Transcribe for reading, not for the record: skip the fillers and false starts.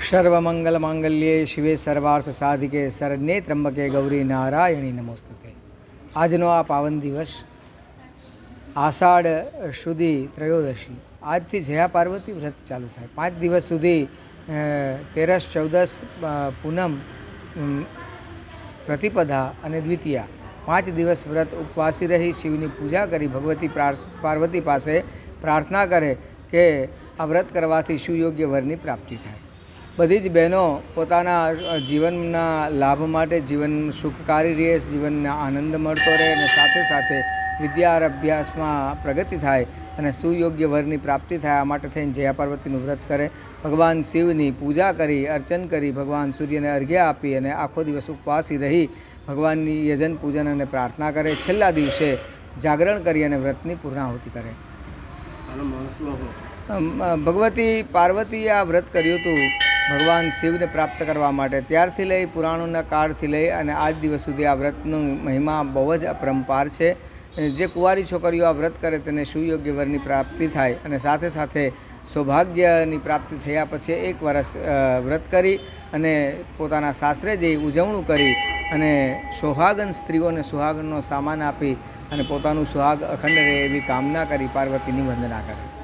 સર્વમંગલમાંગલ્યે શિવે સર્વાર્થ સાધિકે શરણ્યે ત્રંબકે ગૌરી નારાયણી નમોસ્તુતે। આજનો આ પાવન દિવસ આષાઢ સુધી ત્રયોદશી, આજથી જયા પાર્વતી વ્રત ચાલુ થાય। 5 દિવસ સુધી તેરસ, ચૌદસ, પૂનમ, પ્રતિપદા અને દ્વિતીયા 5 દિવસ વ્રત ઉપવાસી રહી શિવની પૂજા કરી ભગવતી પાર્વતી પાસે પ્રાર્થના કરે કે આ વ્રત કરવાથી સુયોગ્ય વરની પ્રાપ્તિ થાય। બધી જ બહેનો પોતાના જીવનના લાભ માટે, જીવન સુખકારી રહે, જીવનને આનંદ મળતો રહે અને સાથે સાથે વિદ્યા અભ્યાસમાં પ્રગતિ થાય અને સુયોગ્ય વરની પ્રાપ્તિ થાય, આ માટે થઈને જયા પાર્વતીનું વ્રત કરે। ભગવાન શિવની પૂજા કરી, અર્ચન કરી, ભગવાન સૂર્યને અર્ઘ્ય આપી અને આખો દિવસ ઉપવાસી રહી ભગવાનની યજન પૂજન અને પ્રાર્થના કરે। છેલ્લા દિવસે જાગરણ કરી અને વ્રતની પૂર્ણાહુતિ કરે। ભગવતી પાર્વતીએ આ વ્રત કર્યું હતું ભગવાન શિવને પ્રાપ્ત કરવા માટે। ત્યારથી લઈ પુરાણોના કાળથી લઈ અને આજ દિવસ સુધી આ વ્રતનો મહિમા બહુ જ અપરંપાર છે। જે કુંવારી છોકરીઓ આ વ્રત કરે તેને સુયોગ્ય વરની પ્રાપ્તિ થાય અને સાથે સાથે સૌભાગ્યની પ્રાપ્તિ થયા પછી 1 વર્ષ વ્રત કરી અને પોતાના સાસરે જઈ ઉજવણું કરી અને સુહાગન સ્ત્રીઓને સુહાગનનો સામાન આપી અને પોતાનું સુહાગ અખંડ રહે એવી કામના કરી પાર્વતીની વંદના કરી।